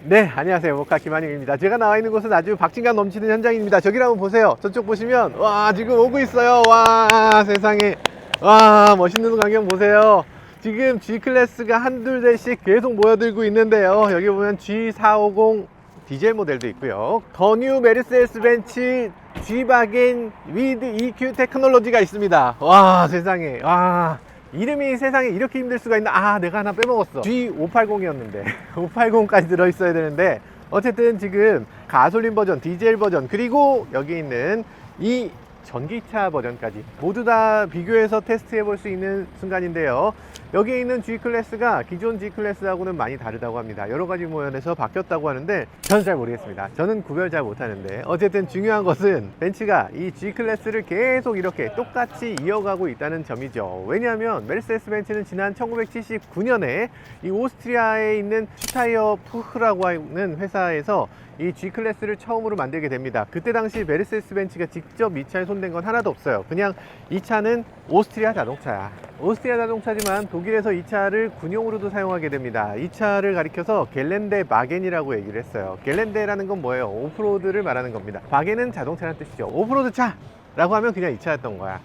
네, 안녕하세요. 모카 김한용입니다. 제가 나와 있는 곳은 아주 박진감 넘치는 현장입니다. 저기를 한번 보세요. 저쪽 보시면 와, 지금 오고 있어요. 와, 세상에. 와, 멋있는 광경 보세요. 지금 G클래스가 한둘 대씩 계속 모여들고 있는데요. 여기 보면 G450 디젤 모델도 있고요. 더 뉴 메르세데스 벤츠 G바겐 위드 EQ 테크놀로지가 있습니다. 와, 세상에. 와, 이름이 세상에 이렇게 힘들 수가 있나. 아, 내가 하나 빼먹었어. G580이었는데 580까지 들어있어야 되는데, 어쨌든 지금 가솔린 버전, 디젤 버전, 그리고 여기 있는 이 전기차 버전까지 모두 다 비교해서 테스트해 볼 수 있는 순간인데요. 여기에 있는 G클래스가 기존 G클래스하고는 많이 다르다고 합니다. 여러 가지 모양에서 바뀌었다고 하는데 저는 잘 모르겠습니다. 저는 구별 잘 못하는데, 어쨌든 중요한 것은 벤츠가 이 G클래스를 계속 이렇게 똑같이 이어가고 있다는 점이죠. 왜냐하면 메르세데스 벤츠는 지난 1979년에 이 오스트리아에 있는 슈타이어 푸흐라고 하는 회사에서 이 G클래스를 처음으로 만들게 됩니다. 그때 당시 메르세데스 벤츠가 직접 이 차에 손댄 건 하나도 없어요. 그냥 이 차는 오스트리아 자동차야. 오스트리아 자동차지만 독일에서 이 차를 군용으로도 사용하게 됩니다. 이 차를 가리켜서 겔렌데 바겐이라고 얘기를 했어요. 겔렌데라는 건 뭐예요? 오프로드를 말하는 겁니다. 바겐은 자동차라는 뜻이죠. 오프로드 차라고 하면 그냥 이 차였던 거야.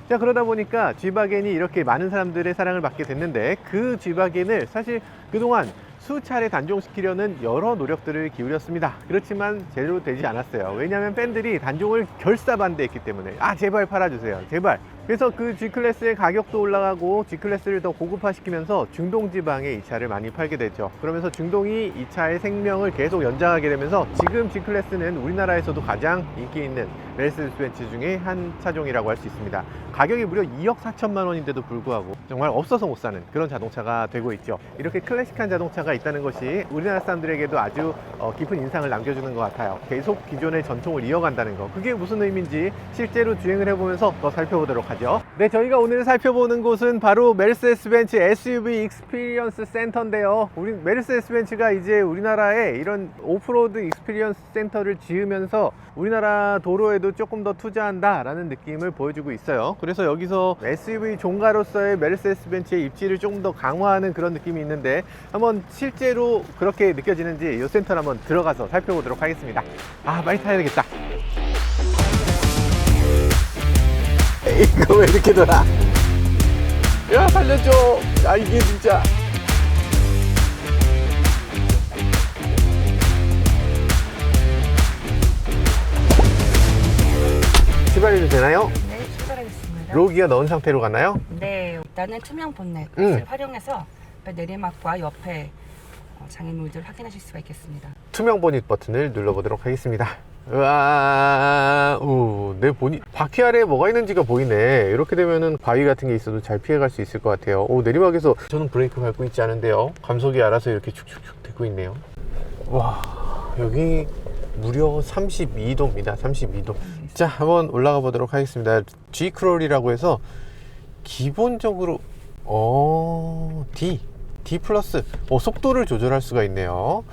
자, 그러다 보니까 G바겐이 이렇게 많은 사람들의 사랑을 받게 됐는데, 그 G바겐을 사실 그동안 수차례 단종시키려는 여러 노력들을 기울였습니다. 그렇지만 제대로 되지 않았어요. 왜냐하면 팬들이 단종을 결사반대했기 때문에. 아, 제발 팔아주세요, 제발. 그래서 그 G클래스의 가격도 올라가고 G클래스를 더 고급화시키면서 중동 지방에 이 차를 많이 팔게 됐죠. 그러면서 중동이 이 차의 생명을 계속 연장하게 되면서 지금 G클래스는 우리나라에서도 가장 인기 있는 메르세데스 벤츠 중에 한 차종이라고 할 수 있습니다. 가격이 무려 2억 4천만 원인데도 불구하고 정말 없어서 못 사는 그런 자동차가 되고 있죠. 이렇게 클래식한 자동차가 있다는 것이 우리나라 사람들에게도 아주 깊은 인상을 남겨주는 것 같아요. 계속 기존의 전통을 이어간다는 거, 그게 무슨 의미인지 실제로 주행을 해보면서 더 살펴보도록 하죠. 네, 저희가 오늘 살펴보는 곳은 바로 메르세데스 벤츠 SUV 익스피리언스 센터인데요. 우리 메르세데스 벤츠가 이제 우리나라에 이런 오프로드 익스피리언스 센터를 지으면서 우리나라 도로에도 조금 더 투자한다라는 느낌을 보여주고 있어요. 그래서 여기서 SUV 종가로서의 메르세데스 벤츠의 입지를 조금 더 강화하는 그런 느낌이 있는데, 한번 실제로 그렇게 느껴지는지 이 센터를 한번 들어가서 살펴보도록 하겠습니다. 아, 많이 타야 되겠다. 이거 왜 이렇게 돌아? 야, 살려줘. 아, 이게 진짜. 출발해도 되나요? 네, 출발하겠습니다. 로기가 넣은 상태로 갔나요? 네, 일단은 투명 본넷을 활용해서 내리막과 옆에 장애물들 확인하실 수가 있겠습니다. 투명 보닛 버튼을 눌러보도록 하겠습니다. 우와, 내 보닛 바퀴 아래에 뭐가 있는지가 보이네. 이렇게 되면은 바위 같은 게 있어도 잘 피해갈 수 있을 것 같아요. 내리막에서 저는 브레이크 밟고 있지 않은데요, 감속이 알아서 이렇게 축축축 되고 있네요. 와, 여기 무려 32도입니다. 32도. 자, 한번 올라가 보도록 하겠습니다. G크롤이라고 해서 기본적으로 D 플러스 속도를 조절할 수가 있네요.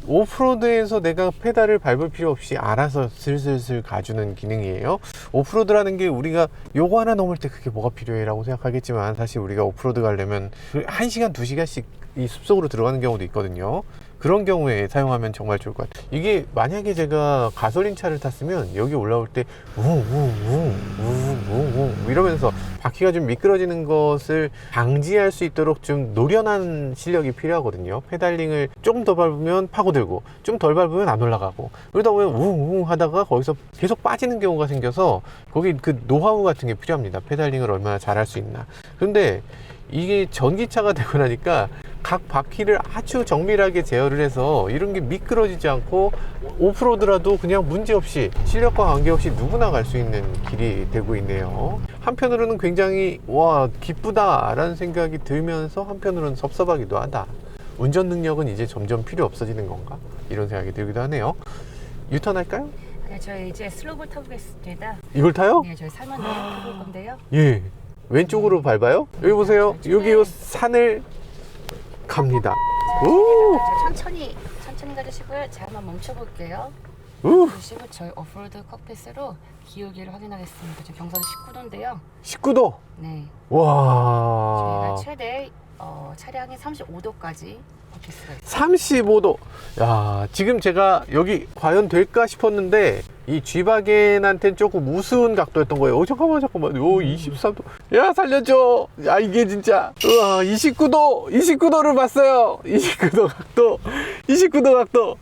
오프로드에서 내가 페달을 밟을 필요 없이 알아서 슬슬슬 가주는 기능이에요. 오프로드라는 게 우리가 요거 하나 넘을 때 그게 뭐가 필요해 라고 생각하겠지만, 사실 우리가 오프로드 가려면 1시간 2시간씩 이 숲속으로 들어가는 경우도 있거든요. 그런 경우에 사용하면 정말 좋을 것 같아요. 이게 만약에 제가 가솔린 차를 탔으면 여기 올라올 때 우웅 이러면서 바퀴가 좀 미끄러지는 것을 방지할 수 있도록 좀 노련한 실력이 필요하거든요. 페달링을 조금 더 밟으면 파고들고 좀 덜 밟으면 안 올라가고, 그러다 보면 우웅 하다가 거기서 계속 빠지는 경우가 생겨서 거기 그 노하우 같은 게 필요합니다. 페달링을 얼마나 잘할 수 있나. 그런데 이게 전기차가 되고 나니까 각 바퀴를 아주 정밀하게 제어를 해서 이런 게 미끄러지지 않고 오프로드라도 그냥 문제없이 실력과 관계없이 누구나 갈 수 있는 길이 되고 있네요. 한편으로는 굉장히 기쁘다 라는 생각이 들면서 한편으로는 섭섭하기도 하다. 운전 능력은 이제 점점 필요 없어지는 건가? 이런 생각이 들기도 하네요. 유턴할까요? 네, 저희 이제 슬로우를 타보겠습니다. 이걸 타요? 네, 저희 살만 타볼 건데요. 예. 왼쪽으로 밟아요? 여기 보세요. 여기 요 산을 갑니다. 오! 천천히 가주시고요. 자, 한번 멈춰볼게요. 그리고 저희 오프로드 칵핏으로 기울기를 확인하겠습니다. 지금 경사도 19도인데요. 19도. 네. 와. 저희가 최대 차량이 35도까지 버틸 수가 있어요. 35도. 야, 지금 제가 여기 과연 될까 싶었는데 이 G바겐한테는 조금 우스운 각도였던 거예요. 잠깐만. 요 23도. 야, 살려줘. 야, 이게 진짜. 우와, 29도를 봤어요. 29도 각도.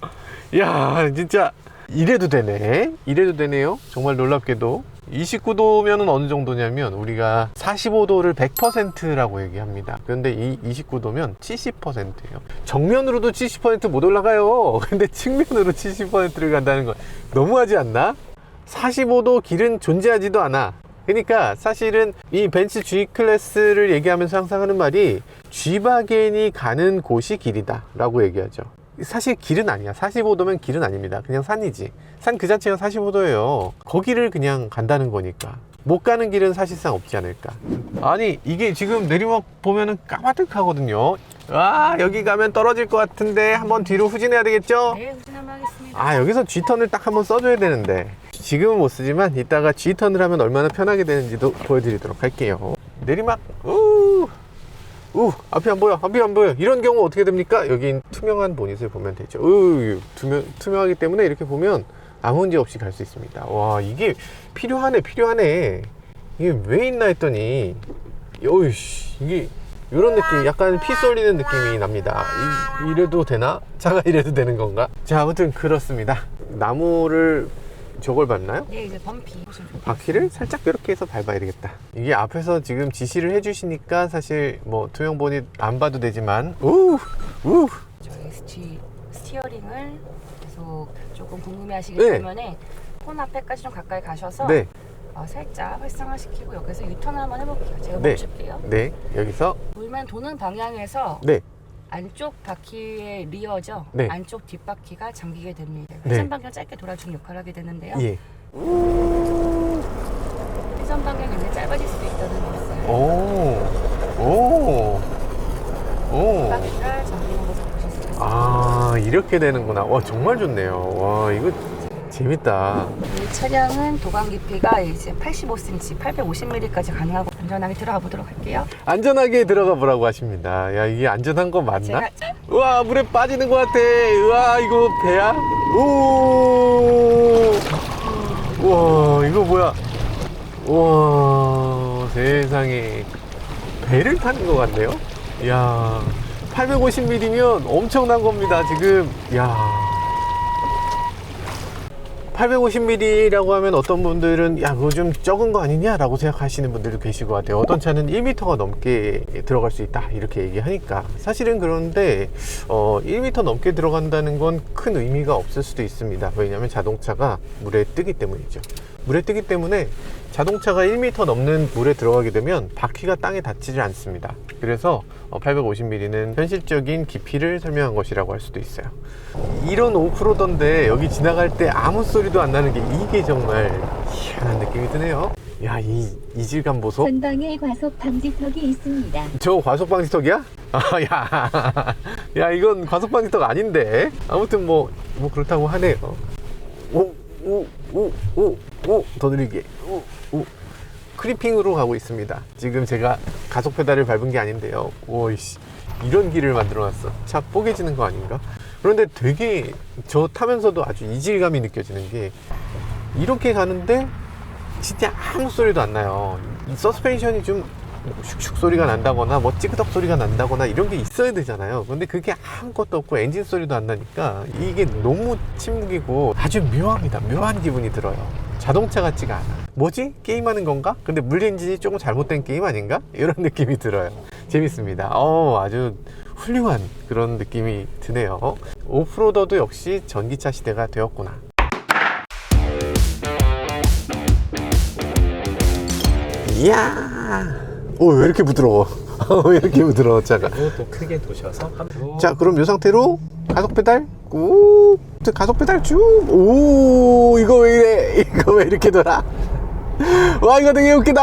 야, 진짜 이래도 되네요. 정말 놀랍게도. 29도면은 어느 정도냐면 우리가 45도를 100%라고 얘기합니다. 그런데 이 29도면 70%예요. 정면으로도 70% 못 올라가요. 근데 측면으로 70%를 간다는 건 너무하지 않나? 45도 길은 존재하지도 않아. 그러니까 사실은 이 벤츠 G 클래스를 얘기하면서 항상 하는 말이 G바겐이 가는 곳이 길이다 라고 얘기하죠. 사실 길은 아니야. 45도면 길은 아닙니다. 그냥 산이지. 산 그 자체가 45도예요. 거기를 그냥 간다는 거니까 못 가는 길은 사실상 없지 않을까. 아니, 이게 지금 내리막 보면은 까마득하거든요. 와, 여기 가면 떨어질 것 같은데 한번 뒤로 후진해야 되겠죠? 네, 후진 한번 하겠습니다. 아, 여기서 G턴을 딱 한번 써줘야 되는데 지금은 못 쓰지만 이따가 G턴을 하면 얼마나 편하게 되는지도 보여드리도록 할게요. 내리막 앞이 안 보여. 이런 경우 어떻게 됩니까? 여긴 투명한 보닛을 보면 되죠. 투명하기 때문에 이렇게 보면 아무 문제 없이 갈 수 있습니다. 와, 이게 필요하네. 이게 왜 있나 했더니 이게 이런 느낌, 약간 피 쏠리는 느낌이 납니다. 이래도 되나? 차가 이래도 되는 건가? 자, 아무튼 그렇습니다. 나무를 저걸 밟나요? 네, 이제 범피. 바퀴를 살짝 이렇게 해서 밟아야 되겠다. 이게 앞에서 지금 지시를 해주시니까 사실 뭐 투명 보닛 안 봐도 되지만 저희 스티어링을 계속 조금 궁금해하시기 네. 때문에 폰 앞에까지 좀 가까이 가셔서 네, 살짝 활성화시키고 여기서 유턴을 한번 해볼게요. 제가 네. 멈출게요. 네, 여기서 돌면 도는 방향에서 네, 안쪽 바퀴의 리어죠. 네. 안쪽 뒷바퀴가 잠기게 됩니다. 네. 회전 방향 짧게 돌아주는 역할을 하게 되는데요. 예. 회전 방향이 굉장히 짧아질 수도 있다는 거 있어요. 뒷바퀴를 잠기는 것을 보실 수 있어요. 아, 이렇게 되는구나. 와, 정말 좋네요. 와, 이거 재밌다. 이 차량은 도관 깊이가 이제 85cm, 850mm까지 가능하고 안전하게 들어가 보도록 할게요. 안전하게 들어가 보라고 하십니다. 야, 이게 안전한 거 맞나? 제가 우와, 물에 빠지는 것 같아. 우와, 이거 배야? 우와, 이거 뭐야? 우와, 세상에. 배를 타는 것 같네요? 이야, 850mm면 엄청난 겁니다, 지금. 이야. 850mm라고 하면 어떤 분들은 야, 그거 좀 적은 거 아니냐 라고 생각하시는 분들도 계실 것 같아요. 어떤 차는 1m가 넘게 들어갈 수 있다 이렇게 얘기하니까 사실은 그런데 1m 넘게 들어간다는 건 큰 의미가 없을 수도 있습니다. 왜냐하면 자동차가 물에 뜨기 때문이죠. 물에 뜨기 때문에 자동차가 1m 넘는 물에 들어가게 되면 바퀴가 땅에 닿지 않습니다. 그래서 850mm는 현실적인 깊이를 설명한 것이라고 할 수도 있어요. 이런 오프로더인데 여기 지나갈 때 아무 소리도 안 나는 게 이게 정말 희한한 느낌이 드네요. 야, 이 이질감 보소. 전방에 과속 방지턱이 있습니다. 저 과속 방지턱이야? 야, 이건 과속 방지턱 아닌데. 아무튼 뭐 그렇다고 하네요. 더 느리게. 크리핑으로 가고 있습니다. 지금 제가 가속 페달을 밟은 게 아닌데요. 오이씨, 이런 길을 만들어 놨어. 차 뽀개지는 거 아닌가? 그런데 되게 저 타면서도 아주 이질감이 느껴지는 게 이렇게 가는데 진짜 아무 소리도 안 나요. 이 서스펜션이 좀 슉슉 소리가 난다거나 뭐 찌그덕 소리가 난다거나 이런 게 있어야 되잖아요. 근데 그게 아무것도 없고 엔진 소리도 안 나니까 이게 너무 침묵이고 아주 묘합니다. 묘한 기분이 들어요. 자동차 같지가 않아. 뭐지? 게임하는 건가? 근데 물 엔진이 조금 잘못된 게임 아닌가? 이런 느낌이 들어요. 재밌습니다. 아주 훌륭한 그런 느낌이 드네요. 오프로더도 역시 전기차 시대가 되었구나. 이야, 왜 이렇게 부드러워? 왜 이렇게 부드러워, 차가? 또 크게 도셔서 자, 그럼 이 상태로 가속 페달 꾹, 가속 페달 쭉. 오, 이거 왜 이래? 이거 왜 이렇게 돌아? 와, 이거 되게 웃기다.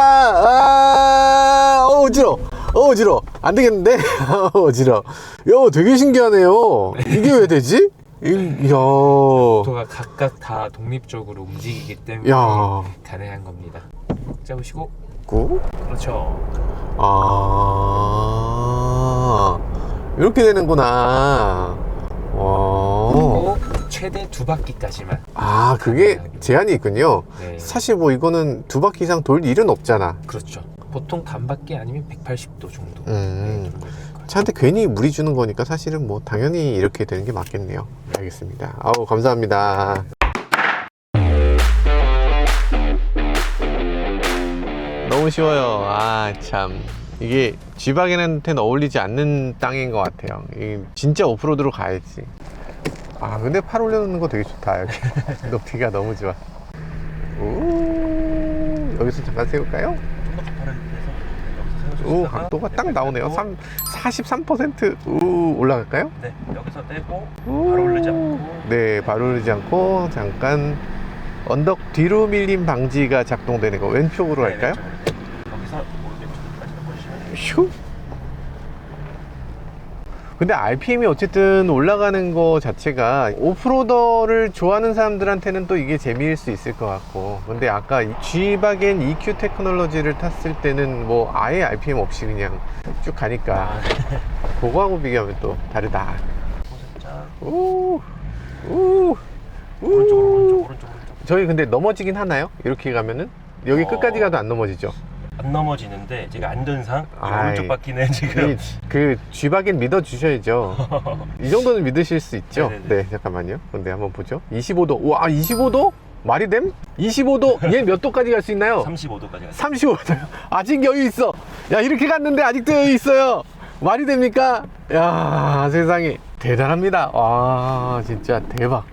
어지러워. 안 되겠는데? 어지러워. 야, 되게 신기하네요. 이게 왜 되지? 이야. 모터가 각각 다 독립적으로 움직이기 때문에 야. 가능한 겁니다. 잡으시고 꾹. 그렇죠. 아. 아, 이렇게 되는구나. 와. 그리고 최대 2바퀴까지만. 아, 그게 제한이 있군요. 네. 사실 뭐 이거는 2바퀴 이상 돌 일은 없잖아. 그렇죠. 보통 단바퀴 아니면 180도 정도. 음. 네, 정도 될 거예요. 차한테 괜히 무리 주는 거니까 사실은 뭐 당연히 이렇게 되는 게 맞겠네요. 알겠습니다. 아우, 감사합니다. 너무 쉬워요. 아, 참. 이게 G바겐한테는 어울리지 않는 땅인 것 같아요. 이게 진짜 오프로드로 가야지. 아, 근데 팔 올려놓는 거 되게 좋다. 여기 높이가 너무 좋아. 오, 여기서 잠깐 세울까요? 오, 각도가 딱 나오네요. 43%. 오, 올라갈까요? 네, 여기서 떼고 오. 바로 오르지 않고. 네, 바로 오르지 않고 잠깐 언덕 뒤로 밀림 방지가 작동되는 거 왼쪽으로 할까요? 여기서 오른쪽까지 보시면 휴. 근데 RPM이 어쨌든 올라가는 거 자체가 오프로더를 좋아하는 사람들한테는 또 이게 재미일 수 있을 것 같고, 근데 아까 이 G바겐 EQ 테크놀로지를 탔을 때는 뭐 아예 RPM 없이 그냥 쭉 가니까 그거하고 비교하면 또 다르다. 살짝 오, 오, 오른쪽. 저희 근데 넘어지긴 하나요? 이렇게 가면은? 여기 끝까지 가도 안 넘어지죠? 안 넘어지는데 제가 안전상 이 아이. 오른쪽 바퀴는 지금 그 G바겐 믿어주셔야죠. 이 정도는 믿으실 수 있죠? 네네네. 네, 잠깐만요. 근데 한번 보죠. 25도. 와, 25도? 말이 됨? 25도? 얘 몇 도까지 갈 수 있나요? 35도까지 갔어요. 35도. 아직 여유 있어. 야, 이렇게 갔는데 아직도 여유 있어요. 말이 됩니까? 야, 세상에. 대단합니다. 와, 진짜 대박.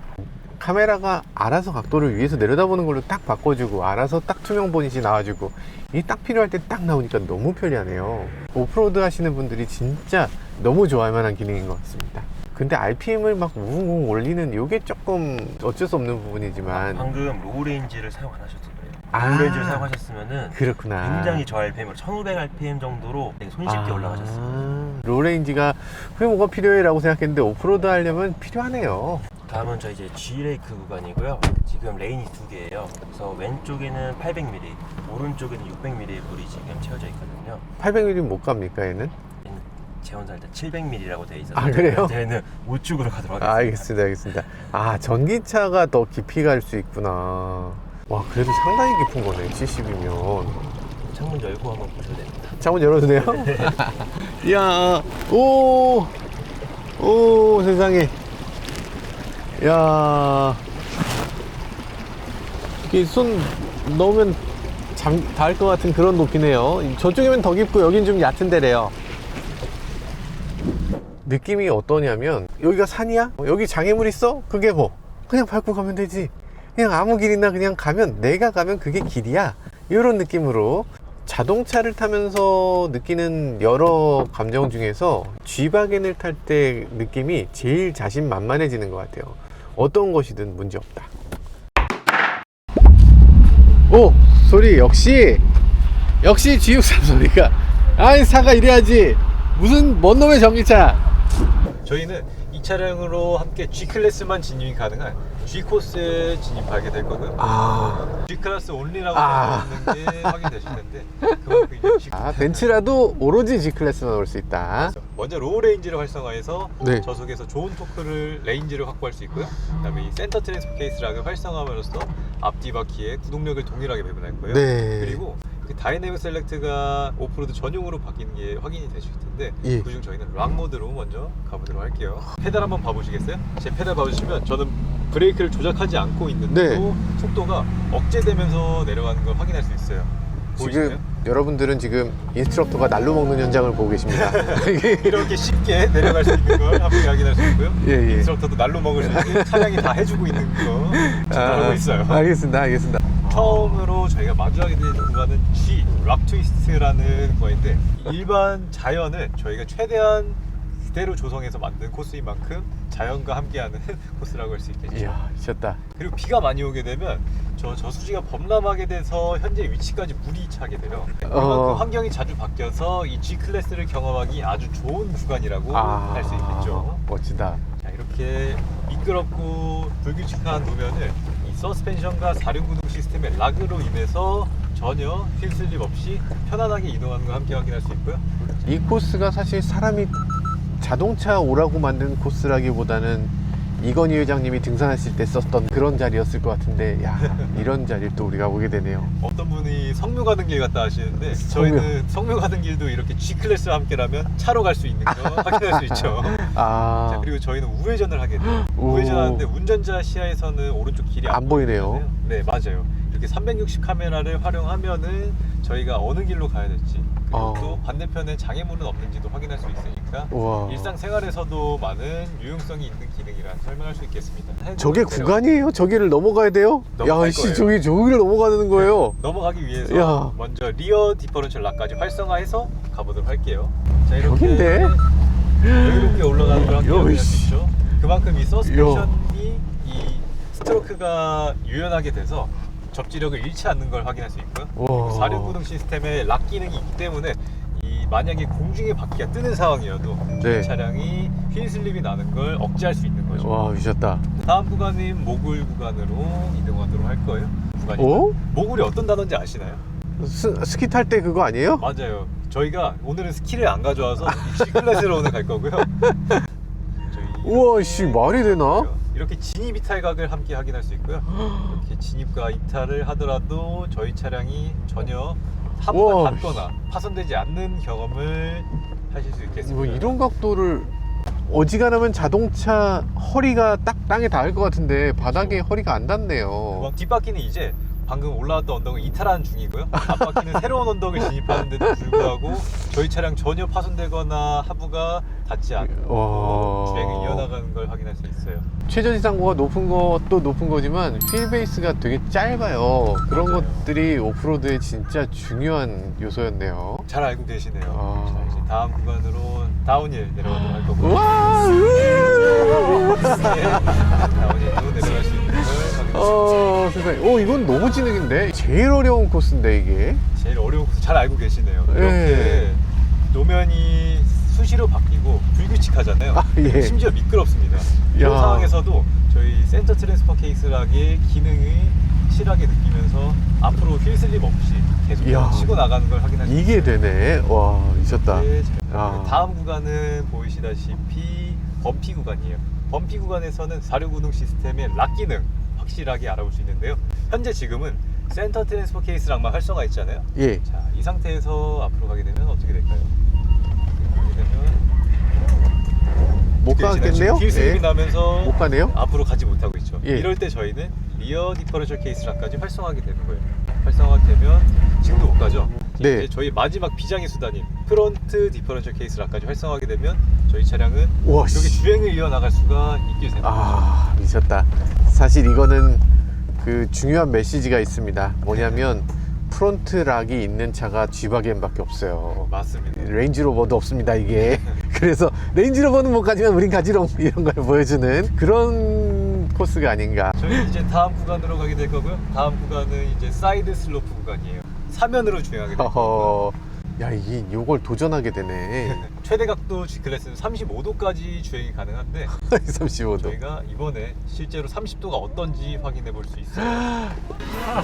카메라가 알아서 각도를 위에서 내려다보는 걸로 딱 바꿔주고, 알아서 딱 투명 보닛이 나와주고, 이게 딱 필요할 때 딱 나오니까 너무 편리하네요. 오프로드 하시는 분들이 진짜 너무 좋아할 만한 기능인 것 같습니다. 근데 RPM을 막 우웅 올리는 이게 조금 어쩔 수 없는 부분이지만. 방금 로우 레인지를 사용 안 하셨을 거예요. 아. 로우 레인지를 사용하셨으면은 그렇구나. 굉장히 저RPM으로 1500rpm 정도로 되게 손쉽게 올라가셨어요. 로레인지가 그게 뭐가 필요해 라고 생각했는데 오프로드 하려면 필요하네요. 다음은 저 이제 G레이크 구간이고요. 지금 레인이 2개예요. 그래서 왼쪽에는 800mm, 오른쪽에는 600mm의 물이 지금 채워져 있거든요. 800mm 못 갑니까 얘는? 제원사 일단 700mm라고 되어 있어서 아, 그래요? 저희는 우측으로 가도록 하겠습니다. 알겠습니다, 알겠습니다. 아, 전기차가 더 깊이 갈 수 있구나. 와, 그래도 상당히 깊은 거네, 70이면. 창문 열고 한번 보셔야 됩니다. 창문 열어도 돼요? 이야, 오, 세상에. 야, 이렇게 손 넣으면 닿을 것 같은 그런 높이네요. 저쪽이면 더 깊고 여긴 좀 얕은 데래요. 느낌이 어떠냐면, 여기가 산이야? 여기 장애물 있어? 그게 뭐? 그냥 밟고 가면 되지. 그냥 아무 길이나 그냥 가면, 내가 가면 그게 길이야. 이런 느낌으로 자동차를 타면서 느끼는 여러 감정 중에서 G바겐을 탈 때 느낌이 제일 자신만만해지는 것 같아요. 어떤 것이든 문제없다. 오! 소리 역시 G63 소리가. 아이, 차가 이래야지. 무슨 뭔 놈의 전기차. 저희는 이 차량으로 함께 G클래스만 진입이 가능한 G코스에 진입하게 될 거고요. 아, G클래스 온리라고 아. 되어 있는 게 확인되실 텐데 그만큼 이제 G 아, 벤츠라도 오로지 G클래스만 올 수 있다. 먼저 로우 레인지를 활성화해서 네. 저속에서 좋은 토크를 레인지를 확보할 수 있고요. 그다음에 이 센터 트랜스포 케이스락을 활성화함으로써 앞뒤 바퀴의 구동력을 동일하게 배분할 거예요. 네. 그리고 그 다이내믹 셀렉트가 오프로드 전용으로 바뀌는 게 확인이 되실 텐데 예. 그중 저희는 락 모드로 먼저 가보도록 할게요. 페달 한번 봐보시겠어요? 제 페달 봐주시면 저는 브레이크를 조작하지 않고 있는데도 속도가 억제되면서 내려가는 걸 확인할 수 있어요. 보이시나요? 지금 여러분들은 지금 인스트럭터가 날로 먹는 현장을 보고 계십니다. 이렇게 쉽게 내려갈 수 있는 걸 한번 확인할 수 있고요. 예, 예. 인스트럭터도 날로 먹을 수 있게 차량이 다 해주고 있는 거 지도하고 있어요. 알겠습니다. 처음으로 저희가 마주하게 되는 구간은 G 락 트위스트라는 거인데 일반 자연을 저희가 최대한 그대로 조성해서 만든 코스인 만큼 자연과 함께하는 코스라고 할 수 있겠죠. 이야, 미쳤다. 그리고 비가 많이 오게 되면 저수지가 범람하게 돼서 현재 위치까지 물이 차게 돼요. 그만큼 환경이 자주 바뀌어서 이 G 클래스를 경험하기 아주 좋은 구간이라고 할 수 있겠죠. 멋지다. 자, 이렇게 미끄럽고 불규칙한路面을 이 서스펜션과 사륜 구동 시스템의 락으로 인해서 전혀 휠 슬립 없이 편안하게 이동하는 걸 함께 확인할 수 있고요. 이 코스가 사실 사람이 자동차 오라고 만든 코스라기보다는 이건희 회장님이 등산하실 때 썼던 그런 자리였을 것 같은데, 야, 이런 자리를 또 우리가 오게 되네요. 어떤 분이 성묘 가는 길 갔다 하시는데 성묘. 저희는 성묘 가는 길도 이렇게 G클래스와 함께라면 차로 갈 수 있는 거 확인할 수 있죠. 자, 아, 그리고 저희는 우회전을 하게 돼요. 오. 우회전하는데 운전자 시야에서는 오른쪽 길이 안 보이네요. 보이잖아요. 네, 맞아요. 이렇게 360 카메라를 활용하면은 저희가 어느 길로 가야 될지, 그리고 또 반대편에 장애물은 없는지도 확인할 수 있으니까 우와. 일상생활에서도 많은 유용성이 있는 기능이라 설명할 수 있겠습니다. 저게 구간이에요? 저기를 넘어가야 돼요? 넘어갈 야, 씨, 거예요. 저기를 넘어가는 거예요? 넘어가기 위해서 야. 먼저 리어 디퍼런셜 락까지 활성화해서 가보도록 할게요. 자, 이렇게 여긴데? 여유롭게 올라가는 걸 함께 요, 확인할 씨. 수 있죠. 그만큼 이 서스펜션이 이 스트로크가 유연하게 돼서 접지력을 잃지 않는 걸 확인할 수 있고요. 우와. 사륜구동 시스템에 락 기능이 있기 때문에 이 만약에 공중에 바퀴가 뜨는 상황이어도 네. 이 차량이 휠 슬립이 나는 걸 억제할 수 있는 거죠. 와, 미쳤다. 다음 구간인 모굴 구간으로 이동하도록 할 거예요. 구간이 어? 모굴이 어떤 단어인지 아시나요? 스키 탈 때 그거 아니에요? 맞아요. 저희가 오늘은 스키를 안 가져와서 이 G클래스로 오늘 갈 거고요. 저희 우와, 씨, 말이 되나? 이렇게 진입 이탈각을 함께 확인할 수 있고요. 이렇게 진입과 이탈을 하더라도 저희 차량이 전혀 하부가 우와. 닿거나 파손되지 않는 경험을 하실 수 있겠습니다. 뭐 이런 각도를 어지간하면 자동차 허리가 딱 땅에 닿을 것 같은데 바닥에 허리가 안 닿네요. 뒷바퀴는 이제 방금 올라왔던 언덕을 이탈하는 중이고요. 앞바퀴는 새로운 언덕을 진입하는데도 불구하고 저희 차량 전혀 파손되거나 하부가 닿지 않고 와. 주행을 이어나가는 걸 확인할 수 있어요. 최저지상고가 높은 것도 높은 거지만 휠 베이스가 되게 짧아요. 그런 맞아요. 것들이 오프로드에 진짜 중요한 요소였네요. 잘 알고 계시네요. 아. 자, 이제 다음 구간으로 다운힐 내려가도록 할 거고요. 와! 다운힐로 내려갈 수 있는 걸 확인할 수 있습니다. 세상에. 이건 너무 진흙인데? 제일 어려운 코스인데, 이게. 제일 어려운 코스 잘 알고 계시네요. 예. 이렇게 노면이 수시로 바뀌고 불규칙하잖아요. 아, 예. 심지어 미끄럽습니다. 이런 야. 상황에서도 저희 센터 트랜스퍼 케이스락의 기능을 실하게 느끼면서 앞으로 휠 슬립 없이 계속 이야. 치고 나가는 걸 확인할 수 이게 있어요. 되네. 와, 미쳤다. 네, 야. 다음 구간은 보이시다시피 범피 구간이에요. 범피 구간에서는 사륜구동 시스템의 락 기능 확실하게 알아볼 수 있는데요. 현재 지금은 센터 트랜스퍼 케이스락만 활성화 있잖아요. 예. 자, 이 상태에서 앞으로 가게 되면 어떻게 될까요? 가게 되면 못 가겠네요? 휠 슬립이 예. 나면서 못 가네요? 앞으로 가지 못하고 있죠. 예. 이럴 때 저희는 리어 디퍼런셜 케이스락까지 활성화하게 되는 거예요. 활성화되면 지금도 못 가죠. 네. 이제 저희 마지막 비장의 수단인 프론트 디퍼런셜 케이스락까지 활성화하게 되면 저희 차량은 우와, 이렇게 씨. 주행을 이어나갈 수가 있게 됩니다. 아, 미쳤다. 사실 이거는 그 중요한 메시지가 있습니다. 뭐냐면 프론트 락이 있는 차가 G바겐밖에 없어요. 맞습니다. 레인지로버도 없습니다, 이게. 그래서 레인지로버는 못 가지만 우린 가지롱, 이런 걸 보여주는 그런 코스가 아닌가. 저희 이제 다음 구간으로 가게 될 거고요. 다음 구간은 이제 사이드 슬로프 구간이에요. 사면으로 주행하게 될 거고요. 허허. 야, 요걸 도전하게 되네. 최대 각도 G클래스는 35도까지 주행이 가능한데 35도. 저희가 이번에 실제로 30도가 어떤지 확인해 볼 수 있어요.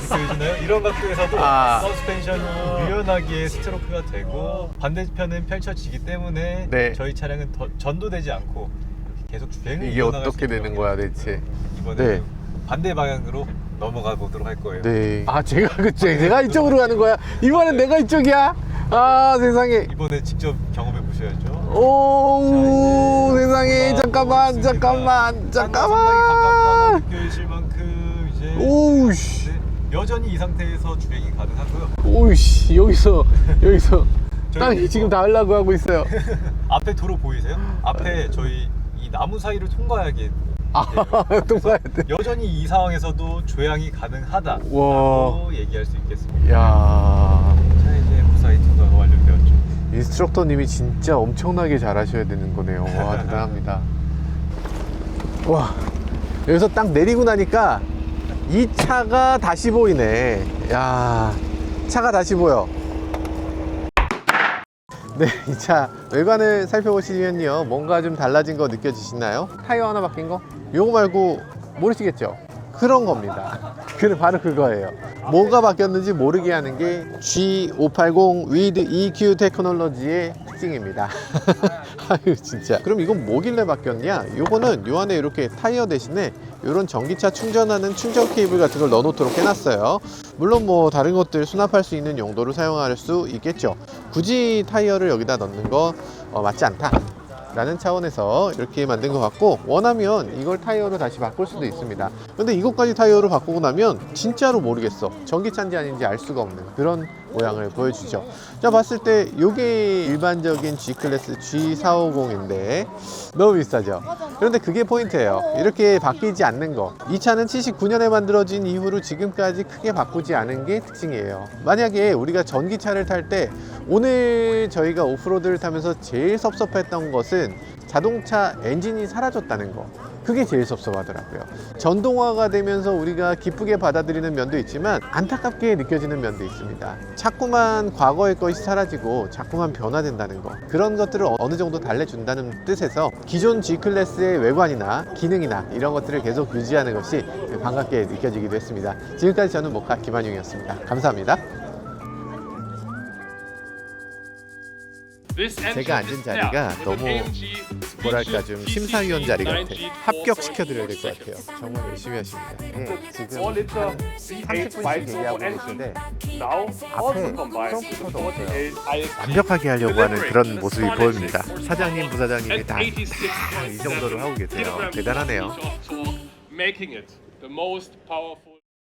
느껴지나요? 이런 각도에서도 아. 서스펜션이 유연하게 스트로크가 되고 반대편은 펼쳐지기 때문에 네. 저희 차량은 더 전도되지 않고 이렇게 계속 주행을 이게 이어나갈 어떻게 수 있는 되는 거야, 대체? 이번에 네. 반대 방향으로 넘어가 보도록 할 거예요. 네. 아, 제가 이쪽으로 가는 거야? 이번엔 내가 이쪽이야? 아, 세상에. 이번에 직접 경험해 보셔야죠. 오, 세상에. 잠깐만. 상당히 가깝다고 느껴질 만큼 이제 오우, 씨. 네, 여전히 이 상태에서 주행이 가능하고요. 오이씨, 여기서 저희 땅이 지금 닿으려고 하고 있어요. 앞에 도로 보이세요? 앞에 저희 이 나무 사이를 통과하게 통과해야 돼. 여전히 이 상황에서도 조향이 가능하다라고 와. 얘기할 수 있겠습니다. 야, 자, 이제 무사히 통과가 완료되었죠. 인스트럭터님이 진짜 엄청나게 잘하셔야 되는 거네요. 와, 대단합니다. 와, 여기서 딱 내리고 나니까 이 차가 다시 보이네. 야, 차가 다시 보여. 네, 이 차 외관을 살펴보시면요, 뭔가 좀 달라진 거 느껴지시나요? 타이어 하나 바뀐 거? 요거 말고 모르시겠죠? 그런 겁니다. 그는 바로 그거예요. 뭐가 바뀌었는지 모르게 하는 게 G580 with EQ 테크놀로지의 특징입니다. 아유 진짜. 그럼 이건 뭐길래 바뀌었냐? 요거는 요 안에 이렇게 타이어 대신에 이런 전기차 충전하는 충전 케이블 같은 걸 넣어놓도록 해놨어요. 물론 뭐 다른 것들 수납할 수 있는 용도로 사용할 수 있겠죠. 굳이 타이어를 여기다 넣는 거 맞지 않다 라는 차원에서 이렇게 만든 것 같고, 원하면 이걸 타이어로 다시 바꿀 수도 있습니다. 근데 이것까지 타이어로 바꾸고 나면 진짜로 모르겠어. 전기차인지 아닌지 알 수가 없는 그런 모양을 보여주죠. 자, 봤을 때 이게 일반적인 G클래스 G450인데 너무 비싸죠. 그런데 그게 포인트예요. 이렇게 바뀌지 않는 거. 이 차는 79년에 만들어진 이후로 지금까지 크게 바꾸지 않은 게 특징이에요. 만약에 우리가 전기차를 탈 때, 오늘 저희가 오프로드를 타면서 제일 섭섭했던 것은 자동차 엔진이 사라졌다는 거. 그게 제일 섭섭하더라고요. 전동화가 되면서 우리가 기쁘게 받아들이는 면도 있지만 안타깝게 느껴지는 면도 있습니다. 자꾸만 과거의 것이 사라지고 자꾸만 변화된다는 거, 그런 것들을 어느 정도 달래준다는 뜻에서 기존 G클래스의 외관이나 기능이나 이런 것들을 계속 유지하는 것이 반갑게 느껴지기도 했습니다. 지금까지 저는 모카 김한용이었습니다. 감사합니다. 제가 앉은 자리가 너무 뭐랄까 좀 심사위원 자리 같아. 합격시켜드려야 될 것 같아요. 정말 열심히 하십니다. 지금 한 30분씩 얘기하고 계신데 앞에 처음부터도 없어요. 완벽하게 하려고 하는 그런 모습이 보입니다. 사장님, 부사장님이 다 이 정도로 하고 계세요. 대단하네요. making it the most powerful